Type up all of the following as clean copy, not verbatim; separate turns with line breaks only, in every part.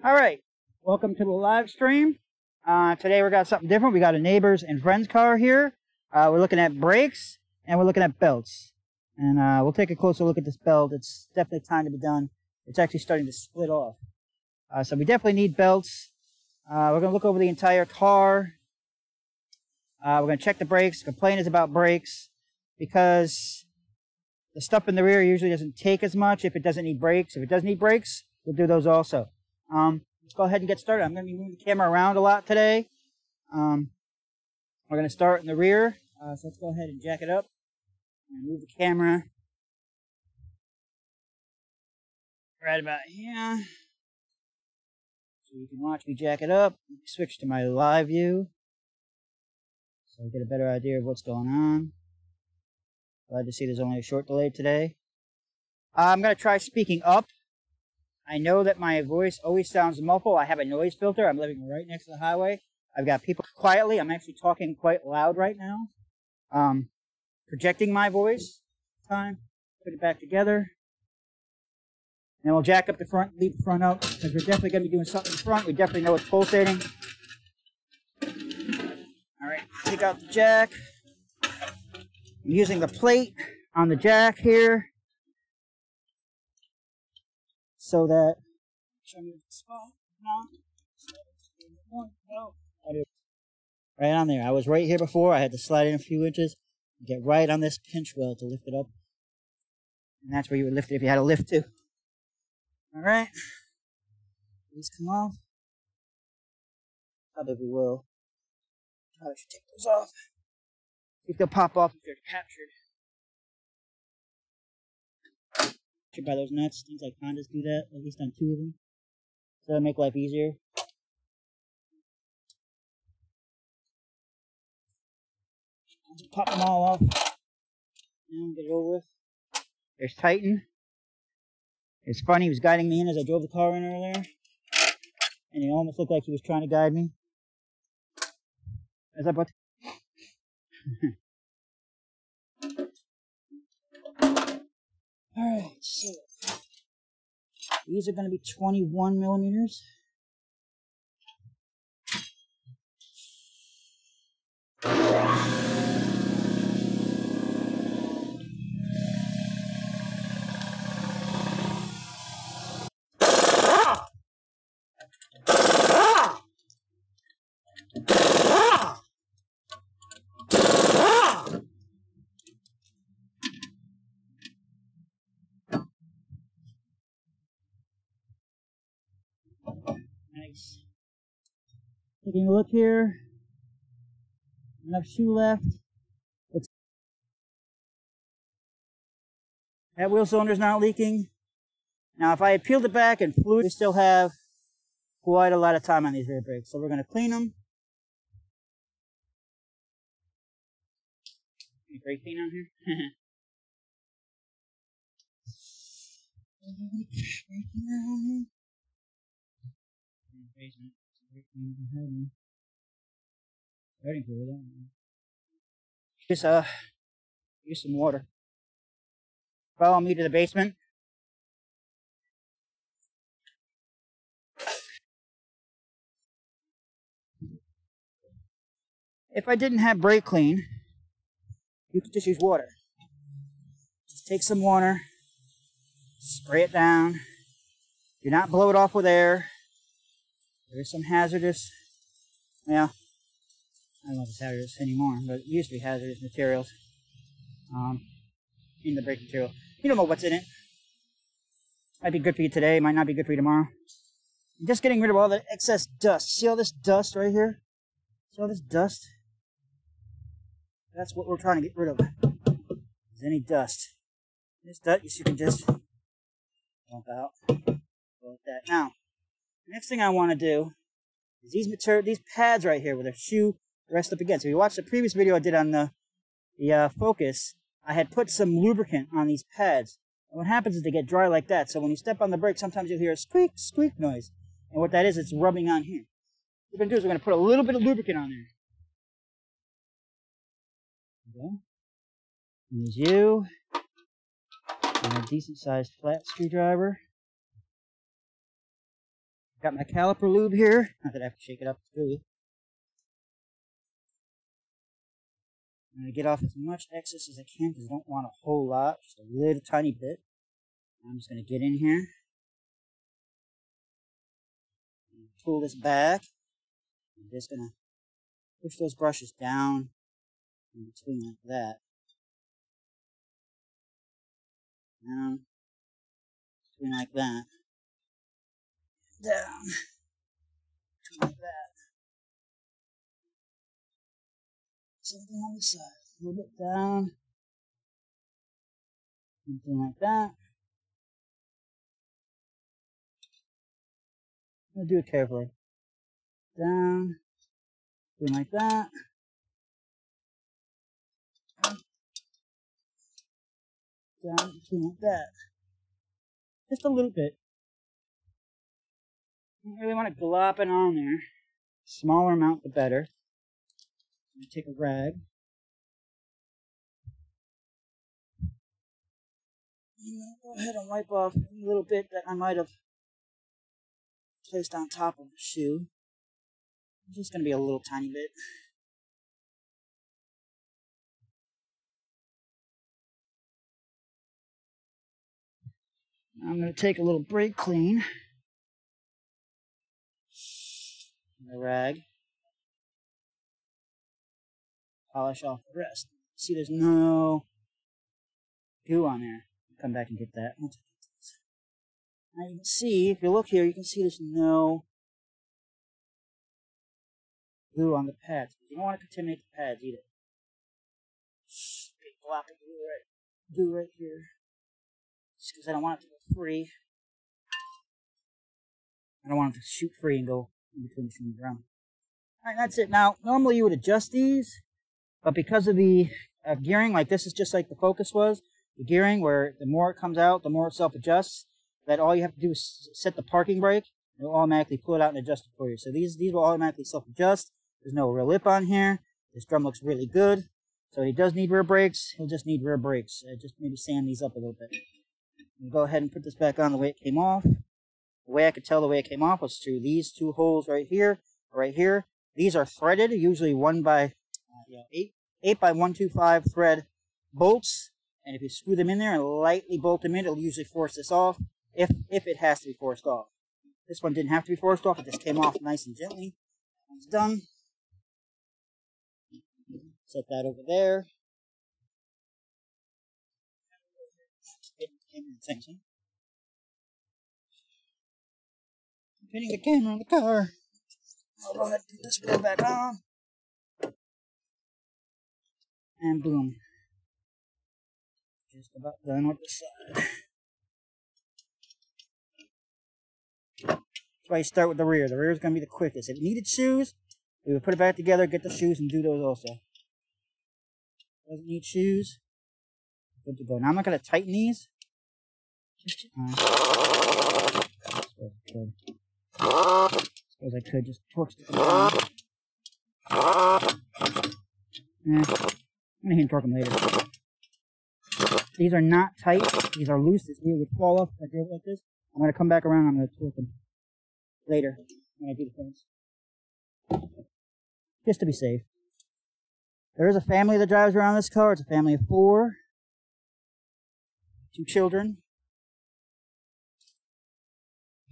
All right, welcome to the live stream. Today we got something different. We got a neighbors and friends car here. We're looking at brakes and we're looking at belts. And we'll take a closer look at this belt. It's definitely time to be done. It's actually starting to split off. So we definitely need belts. We're going to look over the entire car. We're going to check the brakes. The complaint is about brakes because the stuff in the rear usually doesn't take as much if it doesn't need brakes. If it does need brakes, we'll do those also. Let's go ahead and get started. I'm going to be moving the camera around a lot today. We're going to start in the rear. So let's go ahead and jack it up. I'm going to move the camera right about here, so you can watch me jack it up. Switch to my live view so I get a better idea of what's going on. Glad to see there's only a short delay today. I'm going to try speaking up. I know that my voice always sounds muffled. I have a noise filter. I'm living right next to the highway. I've got people quietly. I'm actually talking quite loud right now. Projecting my voice. Time. Put it back together. And we'll jack up the front, leave the front out, because we're definitely going to be doing something in the front. We definitely know it's pulsating. Alright, take out the jack. I'm using the plate on the jack here, so that, show me the spot, no. Right on there. I was right here before. I had to slide in a few inches, get right on this pinch wheel to lift it up. And that's where you would lift it if you had a lift too. Alright. These come off. Probably will. Probably should take those off. See if they'll pop off if they're captured. By those nuts. Things like Hondas do that, at least on 2 of them. So that'll make life easier. I'll just pop them all off. And get it over with. There's Titan. It's funny, he was guiding me in as I drove the car in earlier. And he almost looked like he was trying to guide me. As I bought. Alright, so these are going to be 21 millimeters. Nice. Taking a look here. Enough shoe left. That wheel cylinder's not leaking. Now, if I had peeled it back and fluid, we still have quite a lot of time on these rear brakes. So we're going to clean them. Any brake clean on here? Basement. Just use some water. Follow me to the basement. If I didn't have brake clean, you could just use water. Just take some water, spray it down. Do not blow it off with air. There is some hazardous, well, I don't know if it's hazardous anymore, but it used to be hazardous materials in the brake material. You don't know what's in it. Might be good for you today, might not be good for you tomorrow. I'm just getting rid of all the excess dust. See all this dust right here? See all this dust? That's what we're trying to get rid of. Is any dust. This dust you can just dump out. Go with that. Now, next thing I want to do is these pads right here with a shoe rest up against. If you watched the previous video I did on the Focus, I had put some lubricant on these pads. And what happens is they get dry like that. So when you step on the brake, sometimes you'll hear a squeak, squeak noise. And what that is, it's rubbing on here. What we're going to do is we're going to put a little bit of lubricant on there. Okay. Use you. And a decent sized flat screwdriver. Got my caliper lube here. Not that I have to shake it up, it's gooey. I'm going to get off as much excess as I can because I don't want a whole lot, just a little tiny bit. I'm just going to get in here. Pull this back. I'm just going to push those brushes down in between like that. Down. Between like that. Down. Between like that. Same thing on this side. A little bit down. Something like that. I'm going to do it carefully. Down. Something like that. Down. Something like that. Just a little bit. I don't really want to glop it on there. Smaller amount, the better. I'm going to take a rag. Go ahead and wipe off a little bit that I might have placed on top of the shoe. It's just going to be a little tiny bit. Now I'm going to take a little brake clean. The rag. Polish off the rest. See, there's no goo on there. I'll come back and get that. Once I get this. Now you can see, if you look here, you can see there's no glue on the pads. You don't want to contaminate the pads either. Big block of glue right here. Just because I don't want it to go free. I don't want it to shoot free and go in between the shoe and the ground. Alright, that's it. Now, normally you would adjust these, but because of the gearing, like this is just like the Focus was, the gearing where the more it comes out, the more it self-adjusts, that all you have to do is set the parking brake, and it will automatically pull it out and adjust it for you. So these will automatically self-adjust. There's no real lip on here. This drum looks really good. So he does need rear brakes. He'll just need rear brakes. Just maybe sand these up a little bit. We'll go ahead and put this back on the way it came off. The way I could tell the way it came off was through these two holes right here, right here. These are threaded, usually 8 by 125 thread bolts. And if you screw them in there and lightly bolt them in, it'll usually force this off, if it has to be forced off. This one didn't have to be forced off. It just came off nice and gently. It's done. Set that over there. I'm pinning the camera on the car. I'll go ahead and put this wheel back on. And boom. Just about done with this side. That's why you start with the rear. The rear is going to be the quickest. If you needed shoes, we would put it back together, get the shoes, and do those also. Doesn't need shoes. Good to go. Now I'm not going to tighten these. Suppose I could just torque stick them down. I'm going to torque them later. These are not tight. These are loose. This wheel would fall off if I drove it like this. I'm going to come back around and I'm going to torque them later when I do the fence. Just to be safe. There is a family that drives around this car. It's a family of 4. 2 children.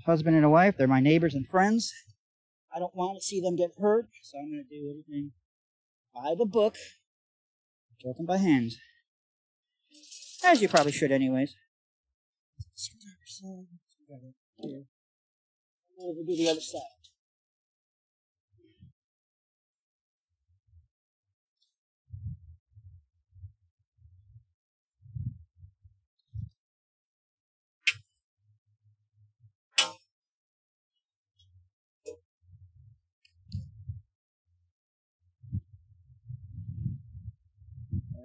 Husband and a wife. They're my neighbors and friends. I don't want to see them get hurt, so I'm going to do everything by the book. Torque them by hand. As you probably should anyways. Here. We'll do the other side.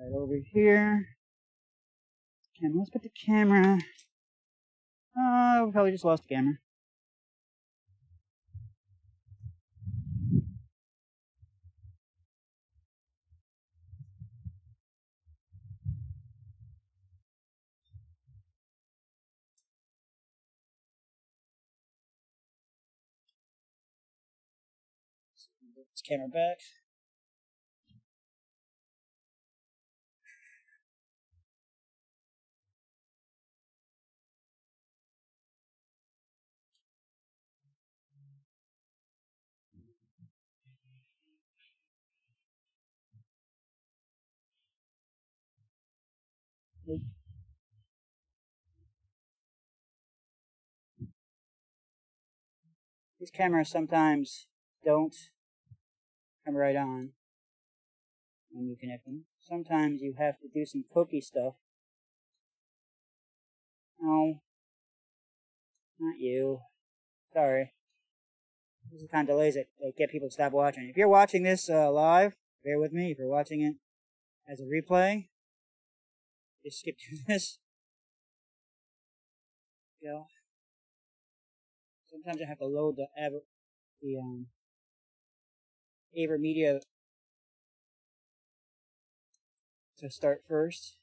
Right over here. Let's put the camera. Oh, we probably just lost the camera. Put this camera back. These cameras sometimes don't come right on when you connect them. Sometimes you have to do some cookie stuff. No, not you. Sorry. This is the kind of delays that get people to stop watching. If you're watching this live, bear with me. If you're watching it as a replay, just skip through this. Go. Sometimes I have to load the AverMedia to start first.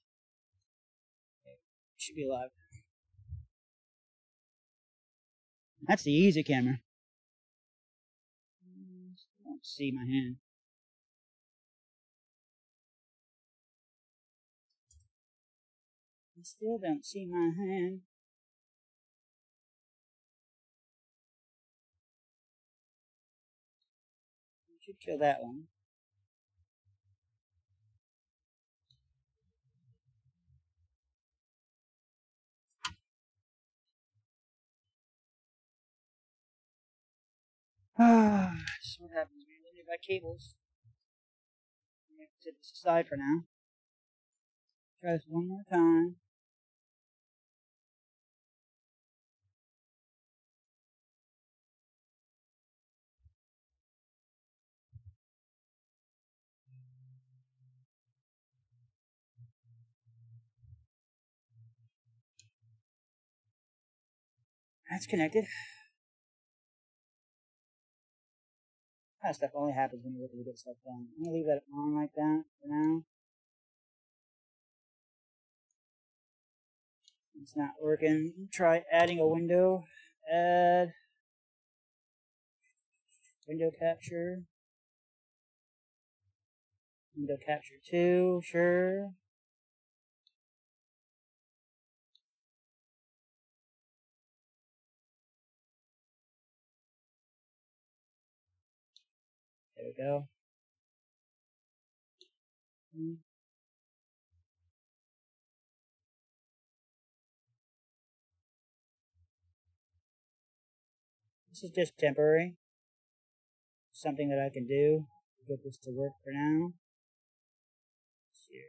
Okay. Should be live. That's the easy camera. I don't see my hand. I still don't see my hand. I should kill that one. This is what happens when you're limited by cables. I'm going to set this aside for now. Try this one more time. That's connected. That kind of stuff only happens when you're looking to get stuff done. I'm going to leave that on like that for now. It's not working. Try adding a window. Add window capture. Window capture 2, sure. There we go. This is just temporary. Something that I can do to get this to work for now. Here.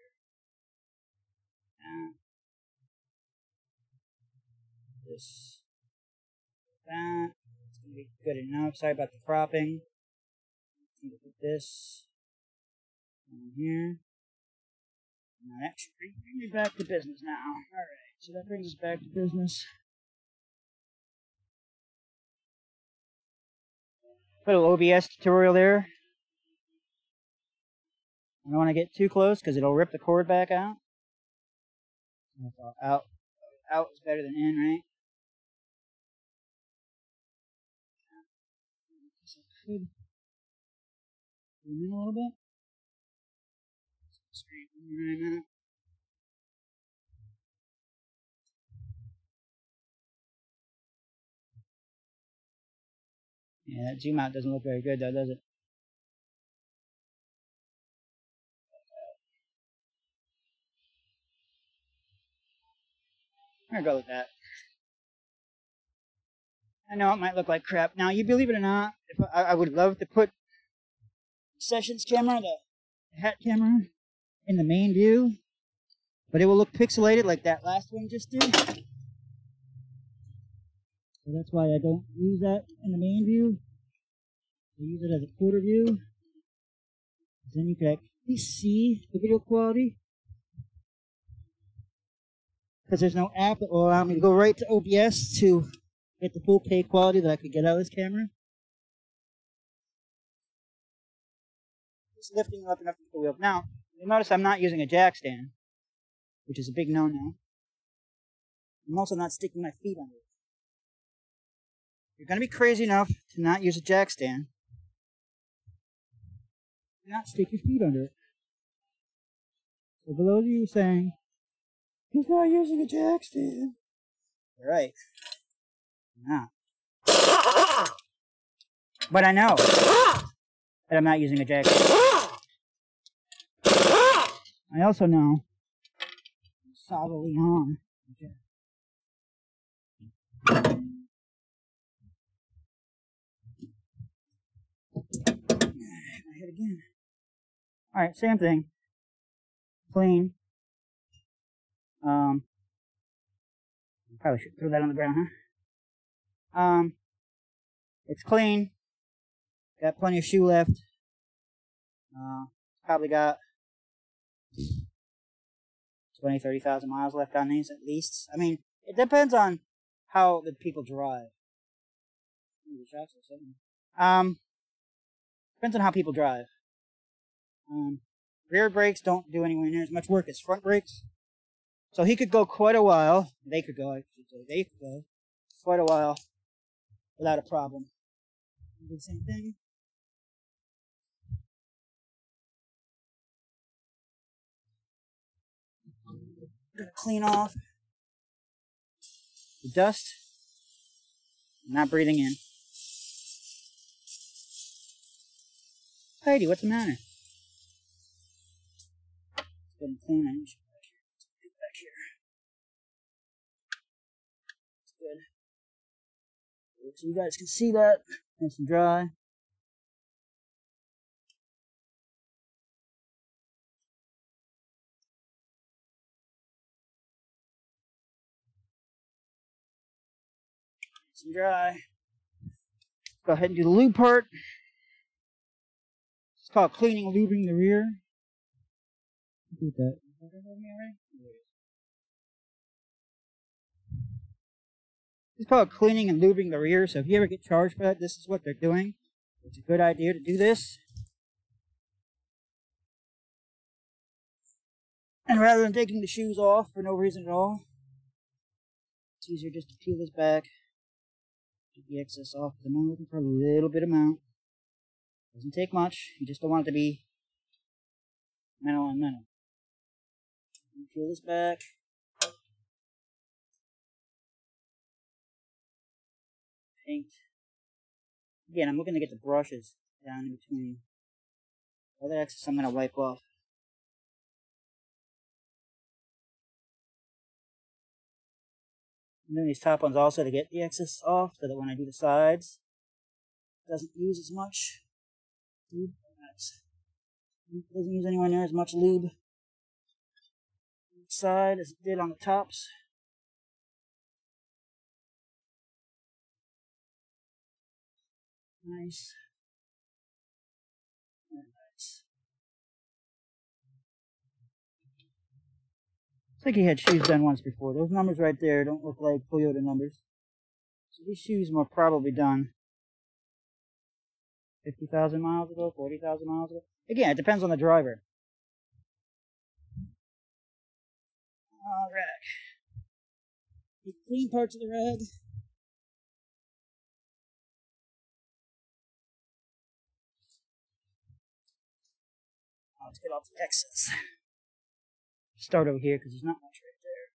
This. That. It's going to be good enough. Sorry about the cropping. I'm going to put this on here. Now that should bring me back to business now. Alright, so that brings us back to business. Put a little OBS tutorial there. I don't want to get too close because it'll rip the cord back out. Out is better than in, right? I guess I could zoom in a little bit. Screen right now. Yeah, that zoom out doesn't look very good though, does it? I'm gonna go with that. I know it might look like crap. Now, you believe it or not, if I would love to put Sessions camera, the hat camera, in the main view, but it will look pixelated like that last one just did. So that's why I don't use that in the main view. I use it as a quarter view. Then you can actually see the video quality. Because there's no app that will allow me to go right to OBS to get the full K quality that I could get out of this camera. Just lifting up enough to the wheel. Now, you'll notice I'm not using a jack stand, which is a big no-no. I'm also not sticking my feet under it. You're going to be crazy enough to not use a jack stand. Do not stick your feet under it. So below you saying, he's not using a jack stand. You're right. No. But I know that I'm not using a jack stand. I also know I'm solidly on. I hit again. Alright, same thing. Clean. Probably should throw that on the ground, huh? It's clean. Got plenty of shoe left. Probably got 20, 30,000 miles left on these at least. I mean, it depends on how the people drive. Depends on how people drive. Rear brakes don't do anywhere near as much work as front brakes. So he could go quite a while. They could go, I should say. They could go quite a while without a problem. Do the same thing. Gonna clean off the dust. I'm not breathing in. Heidi, what's the matter? It's good and clean. I need you back here. It's good. So you guys can see that. Nice and dry. Nice and dry. Go ahead and do the lube part. It's called cleaning and lubing the rear. Do that. It's called cleaning and lubing the rear, so if you ever get charged for that, this is what they're doing. It's a good idea to do this. And rather than taking the shoes off for no reason at all, it's easier just to peel this back, get the excess off. I'm only looking for a little bit amount. Doesn't take much. You just don't want it to be metal on metal. Peel this back. Paint. Again, I'm looking to get the brushes down in between. All that excess I'm going to wipe off. I'm doing these top ones also to get the excess off so that when I do the sides, it doesn't use as much lube. It doesn't use anywhere near as much lube on the side as it did on the tops. Nice. Very nice. It's like he had shoes done once before. Those numbers right there don't look like Toyota numbers. So these shoes were probably done 50,000 miles ago, 40,000 miles ago. Again, it depends on the driver. Rag. The clean parts of the rag. Let's get off the excess. Start over here because there's not much right there.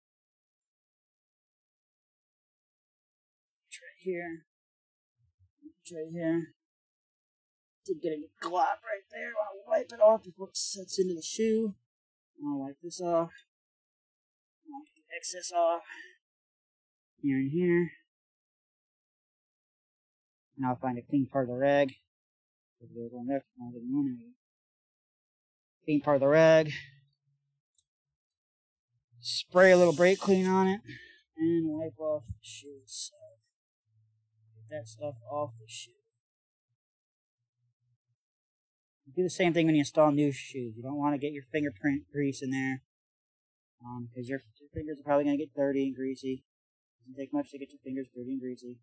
Much right here. Much right here. Did get a glop right there. I want to wipe it off before it sets into the shoe. I'll wipe this off. I'll get the excess off. Here and here. And I'll find a clean part of the rag. Clean part of the rag. Spray a little brake clean on it. And wipe off the shoe. So get that stuff off the shoe. Do the same thing when you install new shoes. You don't want to get your fingerprint grease in there. Because your fingers are probably going to get dirty and greasy. It doesn't take much to get your fingers dirty and greasy.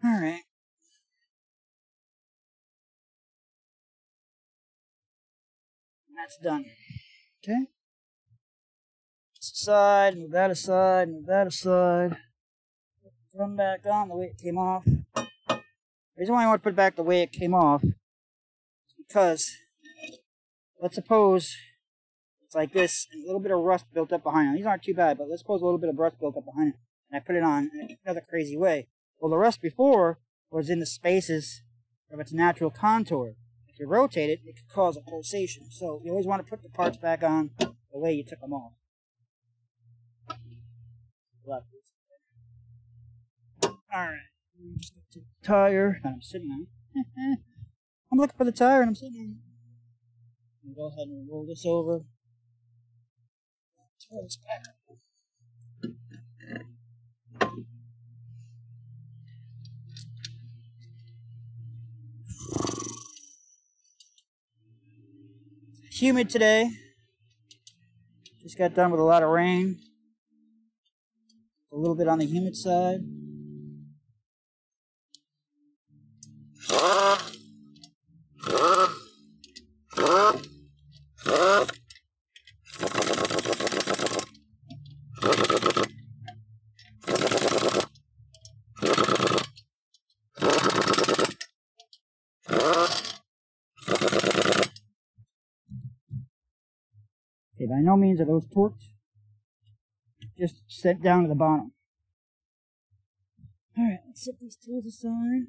Alright. That's done. Okay. This aside, move that aside, move that aside. throw them back on the way it came off. The reason why I want to put it back the way it came off is because, let's suppose it's like this, and a little bit of rust built up behind it. These aren't too bad, but let's suppose a little bit of rust built up behind it, and I put it on in another crazy way. Well, the rust before was in the spaces of its natural contour. If you rotate it, it could cause a pulsation. So you always want to put the parts back on the way you took them off. Alright, just look to the tire that I'm sitting on. I'm looking for the tire and I'm sitting on it. Go ahead and roll this over. Throw this back up. Humid today. Just got done with a lot of rain. A little bit on the humid side. Okay, by no means are those torqued. Just set down to the bottom. Alright, let's set these tools aside.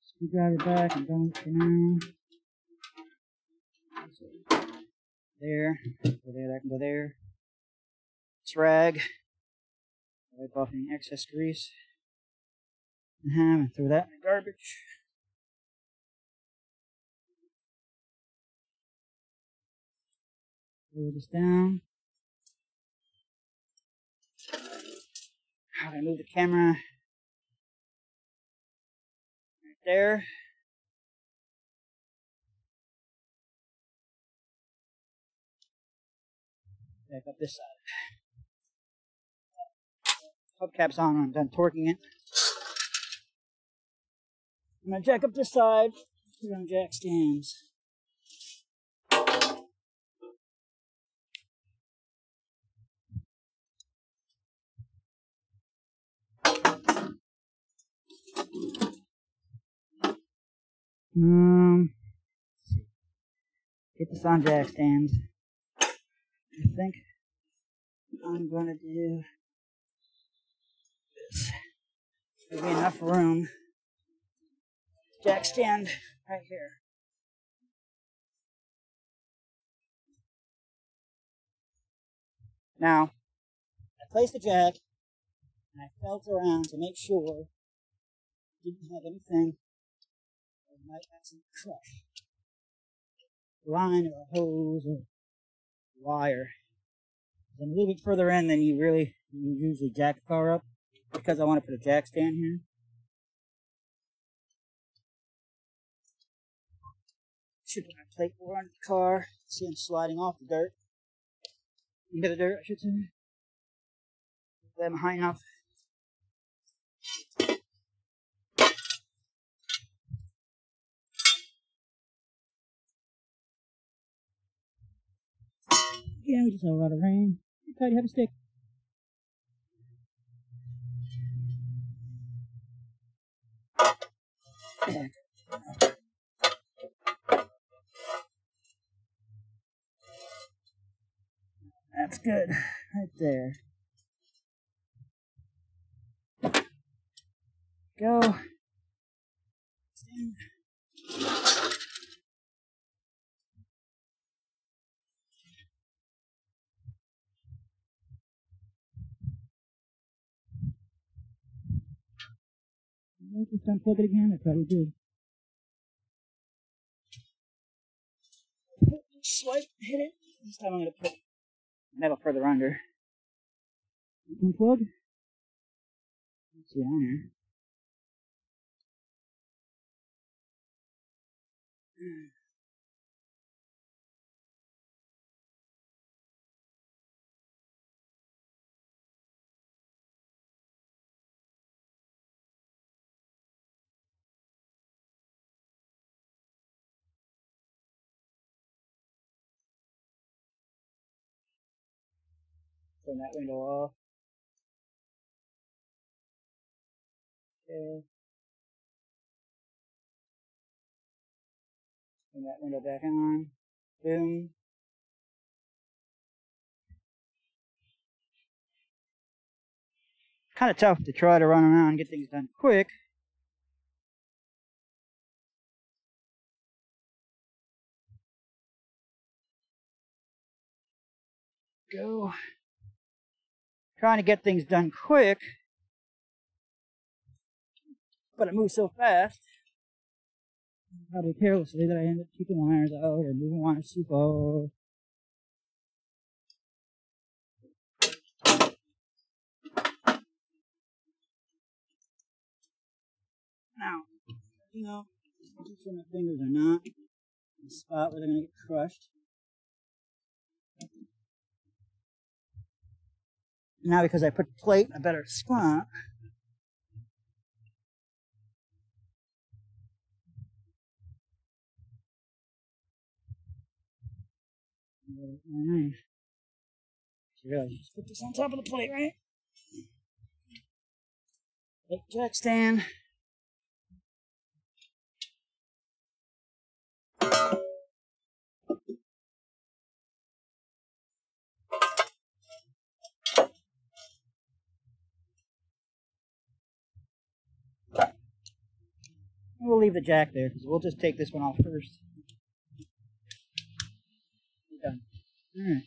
Screwdriver back and done for now. There, go there, that can go there. This rag, wipe off any excess grease and throw that in the garbage. Roll this down. I'm gonna move the camera right there. Back up this side. Hubcap's on, I'm done torquing it. I'm gonna jack up this side, put it on jack stands. Get this on jack stands. I think I'm gonna do this. There'll be enough room. Jack stand right here. Now, I placed the jack and I felt around to make sure I didn't have anything that might accidentally crush a line or a hose or wire. I'm a little bit further in than you usually jack the car up because I want to put a jack stand here. Should put my plate more under the car. See I'm sliding off the dirt. Into the dirt, I should say. Them high enough. Yeah, we just had a lot of rain. I thought you have a stick. That's good, right there. Go. Stand. I'll just unplug it again. I probably did. Swipe, hit it. This time I'm going to put metal further under. Unplug. Let's see on here. Turn that window off. Okay. Turn that window back on. Boom. Kind of tough to try to run around and get things done quick. Go. Trying to get things done quick, but it moves so fast, probably carelessly, that I end up keeping wires out or moving wires too far. Now, you know, make sure my fingers are not in the spot where they're going to get crushed. Now, because I put the plate in a better spot, nice. You realize you just put this on top of the plate, right? Plate jack stand. We'll leave the jack there because we'll just take this one off first. We're done. Alright.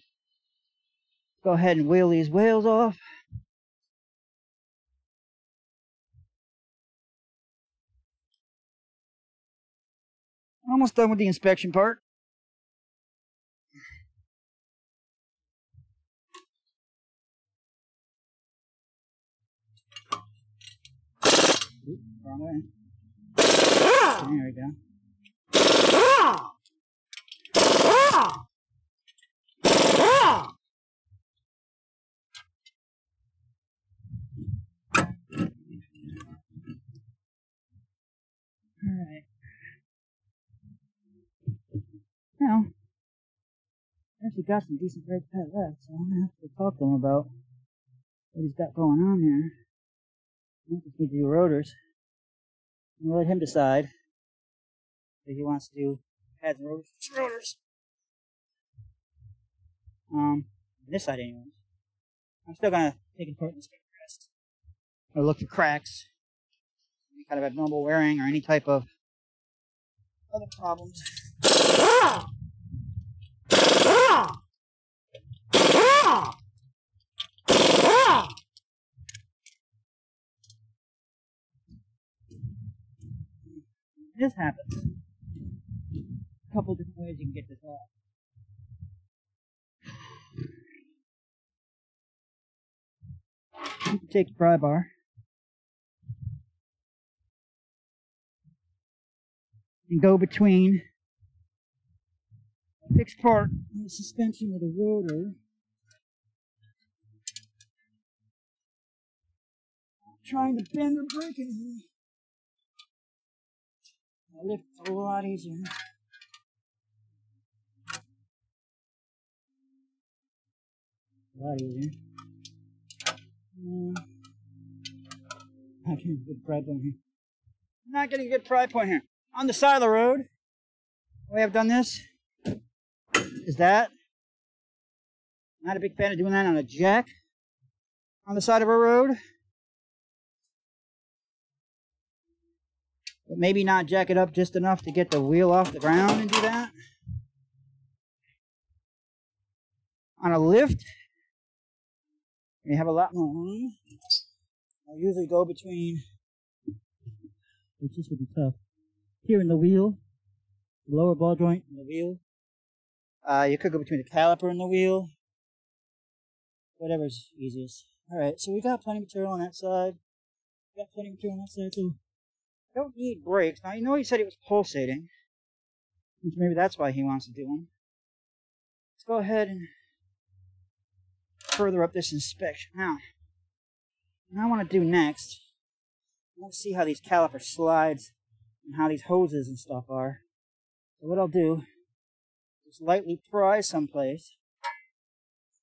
Go ahead and wheel these wheels off. Almost done with the inspection part. Oops, wrong way. There we go. Alright. Now, I actually got some decent brake pad left, so I'm going to have to talk to him about what he's got going on here. I don't think we do rotors. I'm going to let him decide if he wants to do pads and rotors. On this side anyways. I'm still going to take it apart and inspect the rest. Or look for cracks, any kind of abnormal wearing, or any type of other problems. This happens. A couple different ways you can get this off. You can take the pry bar and go between a fixed part on the suspension of the rotor. I'm trying to bend or break it here. I lift a whole lot easier. A lot easier. Not getting a good pry point here. Not getting a good pry point here. On the side of the road, the way I've done this is that. Not a big fan of doing that on a jack on the side of a road. But maybe not jack it up just enough to get the wheel off the ground and do that. On a lift, you have a lot more room. I usually go between, which this would be tough, here in the wheel, the lower ball joint in the wheel. You could go between the caliper and the wheel. Whatever's easiest. Alright, so we got plenty of material on that side. We got plenty of material on that side too. Don't need brakes. Now, you know he said he was pulsating. Which maybe that's why he wants to do them. Let's go ahead and further up this inspection. Now, what I want to do next, I want to see how these caliper slides and how these hoses and stuff are. So what I'll do is lightly pry someplace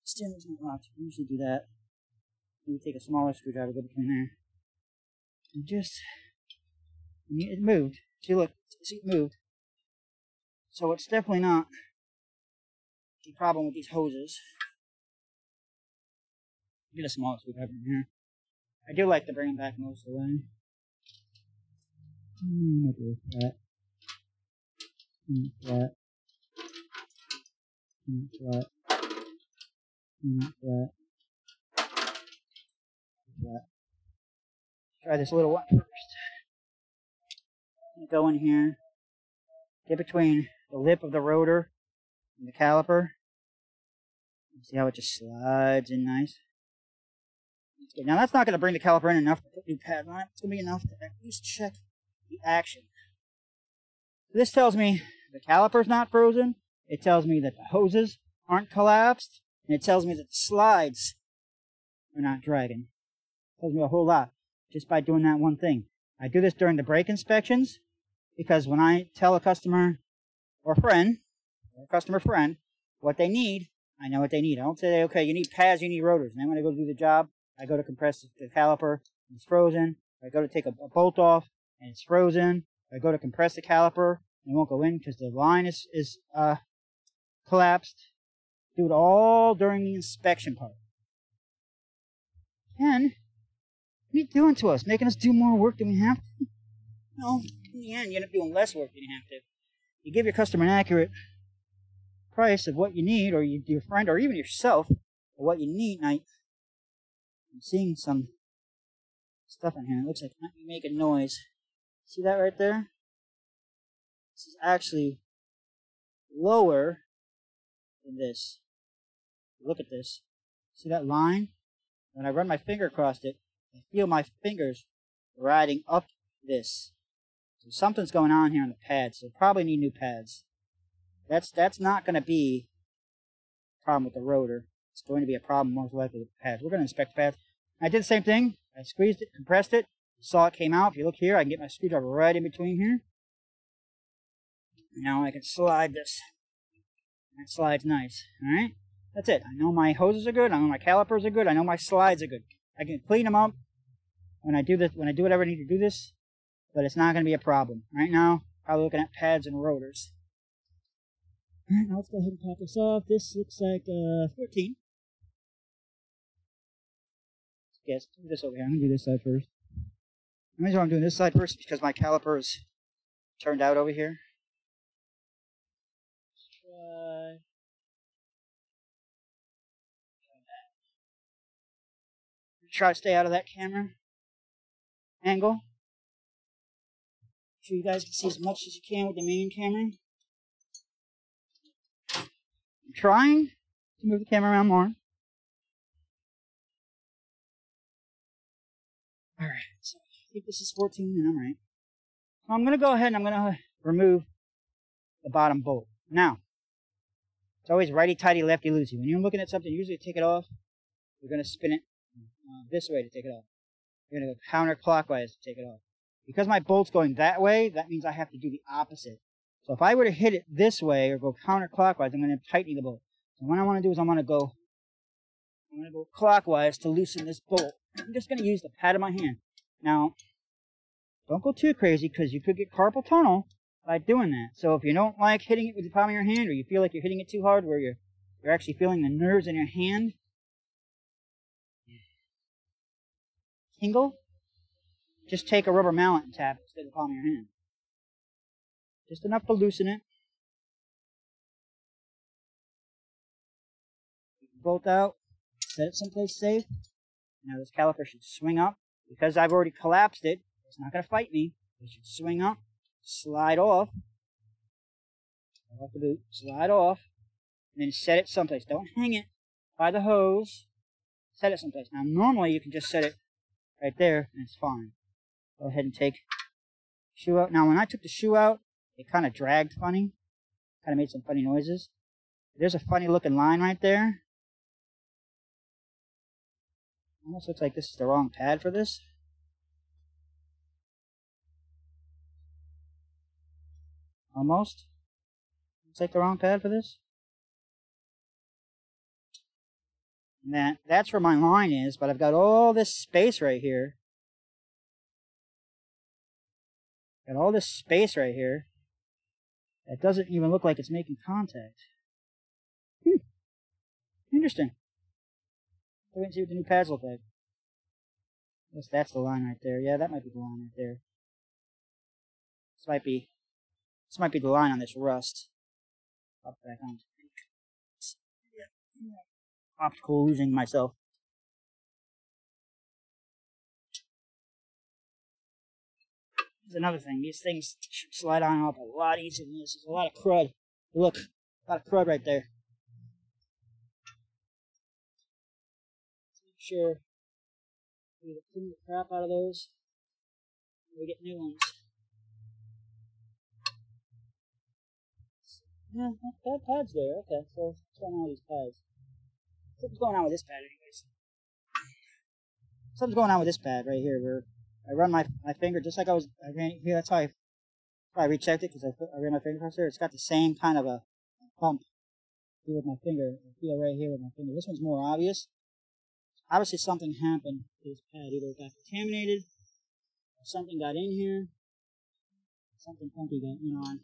steering wheel's not locked. I usually do that. Maybe take a smaller screwdriver, go between there. And just, it moved. See, look, see, it moved. So it's definitely not a problem with these hoses. Get a smaller screwdriver in here. I do like to bring them back most of the way. Flat. Flat. Flat. Flat. Flat. Try this little one first. Go in here. Get between the lip of the rotor and the caliper. See how it just slides in nice. Now that's not going to bring the caliper in enough to put new pads on it. It's going to be enough to at least check the action. This tells me the caliper's not frozen. It tells me that the hoses aren't collapsed. And it tells me that the slides are not dragging. It tells me a whole lot just by doing that one thing. I do this during the brake inspections because when I tell a customer or friend, or a customer friend, what they need, I know what they need. I don't say, okay, you need pads, you need rotors. And then when I go to do the job, I go to compress the caliper, and it's frozen. I go to take a bolt off, and it's frozen. I go to compress the caliper, and it won't go in because the line is collapsed. Do it all during the inspection part. And what are you doing to us? Making us do more work than we have to? No, in the end, you end up doing less work than you have to. You give your customer an accurate price of what you need, or your friend, or even yourself, of what you need. Now, I'm seeing some stuff in here. It looks like it might be making noise. See that right there? This is actually lower than this. Look at this. See that line? When I run my finger across it, I feel my fingers riding up this. So something's going on here on the pads. So probably need new pads. That's not going to be a problem with the rotor. It's going to be a problem most likely with the pads. We're going to inspect the pads. I did the same thing. I squeezed it, compressed it. You saw it came out. If you look here, I can get my screwdriver right in between here. Now I can slide this. That slides nice. Alright? That's it. I know my hoses are good. I know my calipers are good. I know my slides are good. I can clean them up when I do this, when I do whatever I need to do this. But it's not going to be a problem. Right now, probably looking at pads and rotors. Alright, now let's go ahead and pop this off. This looks like 14. Yes, do this over here. I'm going to do this side first. The reason why I'm doing this side first is because my caliper is turned out over here. Try to stay out of that camera angle. Make sure you guys can see as much as you can with the main camera. I'm trying to move the camera around more. Alright, so I think this is 14 and I'm right. So I'm going to go ahead and I'm going to remove the bottom bolt. Now, it's always righty-tighty, lefty-loosey. When you're looking at something, usually take it off. You're going to spin it this way to take it off. You're going to go counterclockwise to take it off. Because my bolt's going that way, that means I have to do the opposite. So if I were to hit it this way or go counterclockwise, I'm going to tighten the bolt. So what I want to do is I'm going to go clockwise to loosen this bolt. I'm just going to use the pad of my hand. Now, don't go too crazy because you could get carpal tunnel by doing that. So if you don't like hitting it with the palm of your hand, or you feel like you're hitting it too hard where you're actually feeling the nerves in your hand tingle, just take a rubber mallet and tap it instead of the palm of your hand. Just enough to loosen it. Take the bolt out, set it someplace safe. Now this caliper should swing up. Because I've already collapsed it, it's not going to fight me. It should swing up, slide off the boot, slide off, and then set it someplace. Don't hang it by the hose. Set it someplace. Now normally you can just set it right there and it's fine. Go ahead and take the shoe out. Now when I took the shoe out, it kind of dragged funny. Kind of made some funny noises. There's a funny looking line right there. Almost looks like this is the wrong pad for this. Almost. Looks like the wrong pad for this. And that's where my line is, but I've got all this space right here. Got all this space right here. That doesn't even look like it's making contact. Interesting. Wait and see what the new pads look like. I guess that's the line right there. Yeah, that might be the line right there. This might be the line on this rust. Up back on. Yeah. Optical losing myself. There's another thing. These things should slide on up a lot easier than this. There's a lot of crud. Look, a lot of crud right there. Make sure we clean the crap out of those. We get new ones. Yeah, that pad's there. Okay, so what's going on with these pads? Something's going on with this pad, anyways. Something's going on with this pad right here, where I run my finger just like I ran here. That's how I rechecked it, because I ran my finger across there. It's got the same kind of a bump here with my finger. I feel right here with my finger. This one's more obvious. Obviously, something happened to this pad. Either it got contaminated, or something got in here, something funky got on.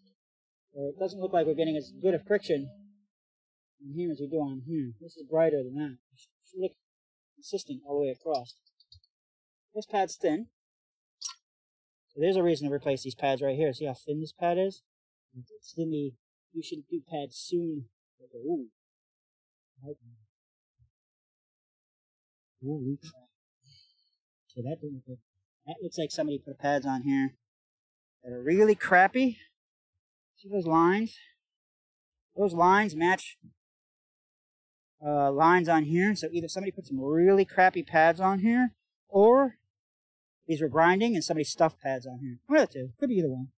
Or it doesn't look like we're getting as good a friction in here as we do on here. This is brighter than that. It should look consistent all the way across. This pad's thin. So there's a reason to replace these pads right here. See how thin this pad is? It's thinly. You should do pads soon. Ooh. Holy crap. So that didn't look. That looks like somebody put pads on here that are really crappy. See those lines? Those lines match lines on here. So either somebody put some really crappy pads on here, or these were grinding and somebody stuffed pads on here. One of the two. Could be either one.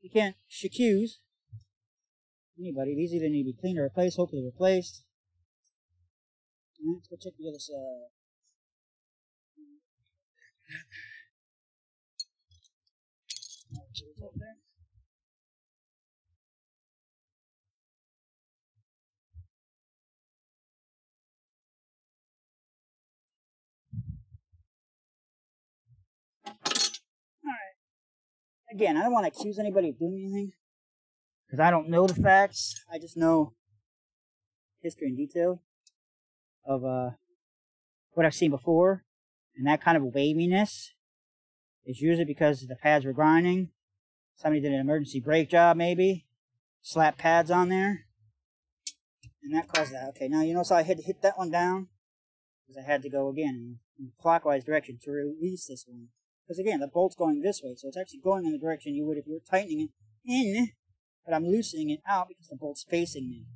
You can't accuse anybody. These either need to be cleaned or replaced, hopefully replaced. Let's go check the other side. Again, I don't want to accuse anybody of doing anything, because I don't know the facts. I just know history and detail of what I've seen before. And that kind of waviness is usually because the pads were grinding. Somebody did an emergency brake job, maybe. Slapped pads on there. And that caused that. Okay, now you notice I had to hit that one down, because I had to go again in the clockwise direction to release this one. Because again, the bolt's going this way, so it's actually going in the direction you would if you were tightening it in, but I'm loosening it out because the bolt's facing me.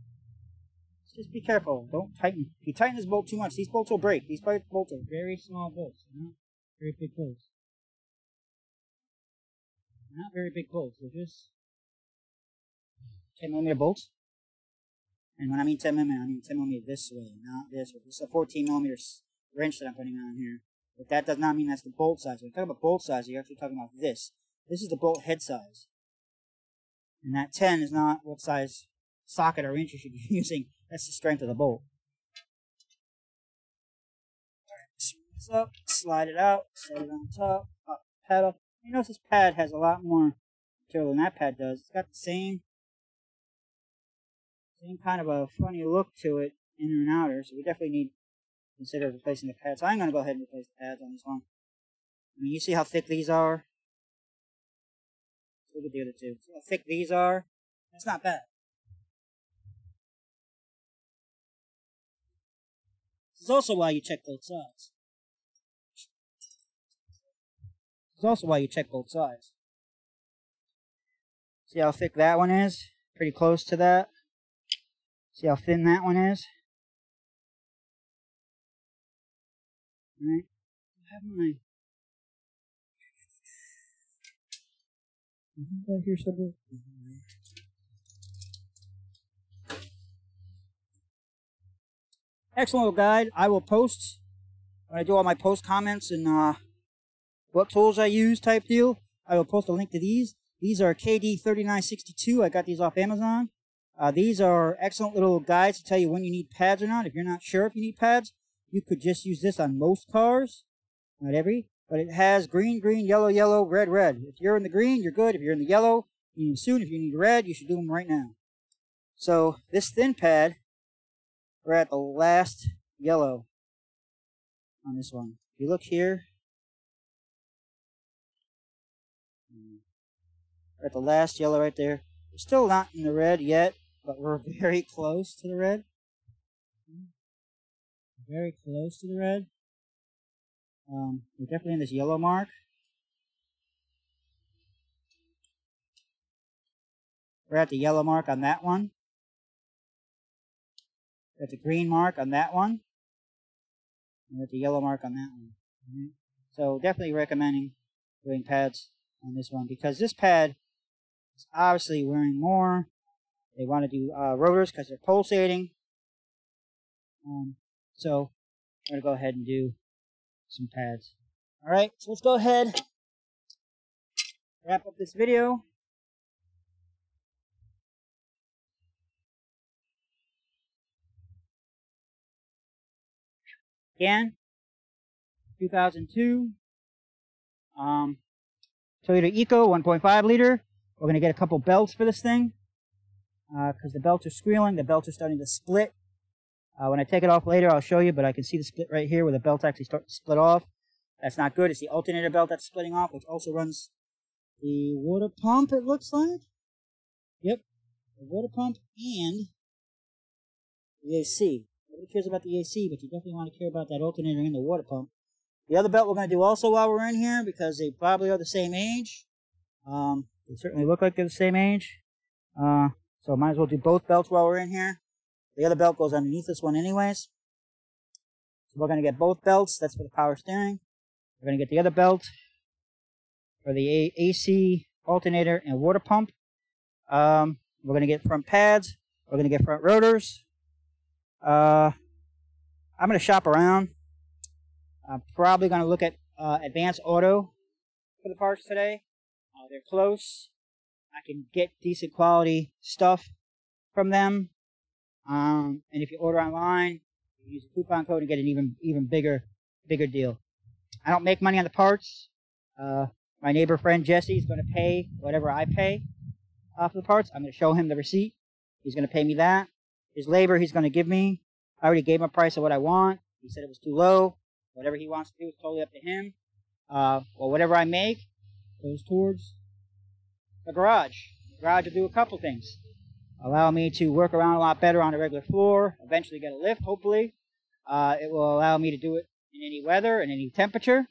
So just be careful. Don't tighten. If you tighten this bolt too much, these bolts will break. These bolts are very small bolts, not very big bolts. Not very big bolts. They're just 10mm bolts. And when I mean 10mm, I mean 10mm this way, not this way. This is a 14mm wrench that I'm putting on here. But that does not mean that's the bolt size. When you talk about bolt size, you're actually talking about this. This is the bolt head size. And that 10 is not what size socket or wrench you should be using. That's the strength of the bolt. Alright, screw this up, slide it out, set it on top, pop the pedal. You notice this pad has a lot more material than that pad does. It's got the same kind of a funny look to it, inner and outer, so we definitely need consider replacing the pads. So I'm going to go ahead and replace the pads on this one. I mean, you see how thick these are? Look at the other two. See how thick these are? That's not bad. This is also why you check both sides. This is also why you check both sides. See how thick that one is? Pretty close to that. See how thin that one is? Alright, I have my back here somewhere. Excellent little guide. I will post when I do all my post comments and what tools I use type deal. I will post a link to these. These are KD3962. I got these off Amazon. These are excellent little guides to tell you when you need pads or not. If you're not sure if you need pads, you could just use this on most cars. Not every, but it has green, green, yellow, yellow, red, red. If you're in the green, you're good. If you're in the yellow, you need them soon. If you need red, you should do them right now. So this thin pad, we're at the last yellow on this one. If you look here, we're at the last yellow right there. We're still not in the red yet, but we're very close to the red. Very close to the red. We're definitely in this yellow mark. We're at the yellow mark on that one. We're at the green mark on that one. And we're at the yellow mark on that one. Mm-hmm. So definitely recommending doing pads on this one, because this pad is obviously wearing more. They want to do rotors because they're pulsating. So I'm going to go ahead and do some pads. Alright, so let's go ahead, wrap up this video. Again, 2002 Toyota Eco 1.5 liter. We're going to get a couple belts for this thing because the belts are squealing. The belts are starting to split. When I take it off later, I'll show you, but I can see the split right here where the belts actually start to split off. That's not good. It's the alternator belt that's splitting off, which also runs the water pump, it looks like. Yep, the water pump and the AC. Nobody cares about the AC, but you definitely want to care about that alternator and the water pump. The other belt we're going to do also while we're in here, because they probably are the same age. They certainly look like they're the same age. So might as well do both belts while we're in here. The other belt goes underneath this one anyways. So we're going to get both belts. That's for the power steering. We're going to get the other belt for the AC, alternator, and water pump. We're going to get front pads. We're going to get front rotors. I'm going to shop around. I'm probably going to look at Advanced Auto for the parts today. They're close. I can get decent quality stuff from them. And if you order online, you use a coupon code and get an even bigger deal. I don't make money on the parts. My neighbor friend Jesse is going to pay whatever I pay for the parts. I'm going to show him the receipt. He's going to pay me that. His labor he's going to give me. I already gave him a price of what I want. He said it was too low. Whatever he wants to do is totally up to him. Well, whatever I make goes towards the garage. The garage will do a couple things. Allow me to work around a lot better on a regular floor. Eventually get a lift, hopefully. It will allow me to do it in any weather and any temperature.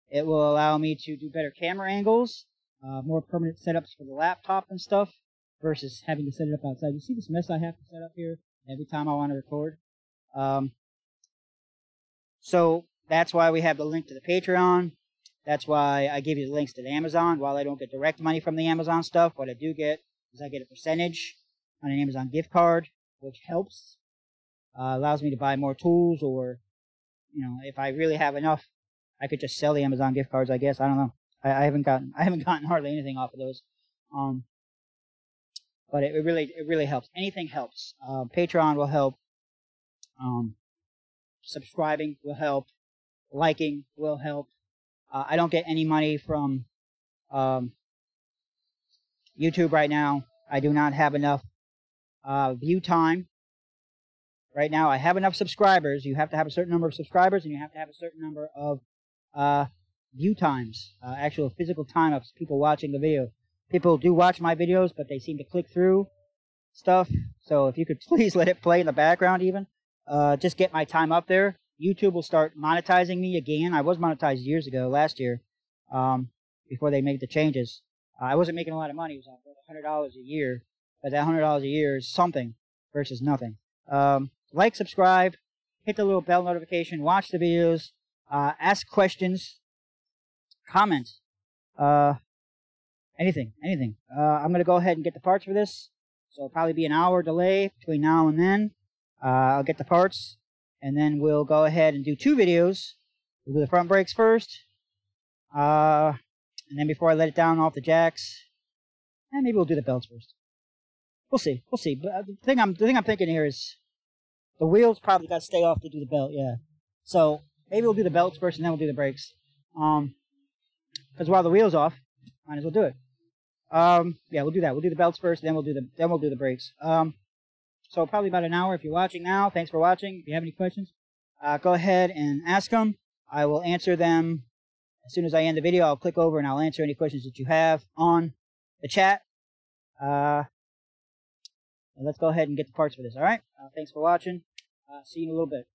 It will allow me to do better camera angles, more permanent setups for the laptop and stuff, versus having to set it up outside. You see this mess I have to set up here every time I want to record? So that's why we have the link to the Patreon. That's why I give you the links to the Amazon. While I don't get direct money from the Amazon stuff, what I do get is I get a percentage on an Amazon gift card, which helps. Allows me to buy more tools, or, you know, if I really have enough, I could just sell the Amazon gift cards, I guess. I don't know. I haven't gotten hardly anything off of those. But it really helps. Anything helps. Patreon will help. Subscribing will help. Liking will help. I don't get any money from YouTube right now. I do not have enough view time. Right now, I have enough subscribers. You have to have a certain number of subscribers, and you have to have a certain number of view times, actual physical time of people watching the video. People do watch my videos, but they seem to click through stuff. So if you could please let it play in the background even. Just get my time up there. YouTube will start monetizing me again. I was monetized years ago, last year, before they made the changes. I wasn't making a lot of money. It was $100 a year. But that $100 a year is something versus nothing. Like, subscribe, hit the little bell notification, watch the videos, ask questions, comment, anything. I'm going to go ahead and get the parts for this. So it'll probably be an hour delay between now and then. I'll get the parts, and then we'll go ahead and do 2 videos. We'll do the front brakes first, and then before I let it down off the jacks, and maybe we'll do the belts first. We'll see. We'll see. But the thing I'm thinking here is the wheels probably got to stay off to do the belt. Yeah. So maybe we'll do the belts first and then we'll do the brakes. Because while the wheel's off, might as well do it. Yeah, we'll do that. We'll do the belts first, then we'll do the brakes. So probably about an hour. If you're watching now, thanks for watching. If you have any questions, go ahead and ask them. I will answer them as soon as I end the video. I'll click over and I'll answer any questions that you have on the chat. Let's go ahead and get the parts for this. All right. Thanks for watching. See you in a little bit.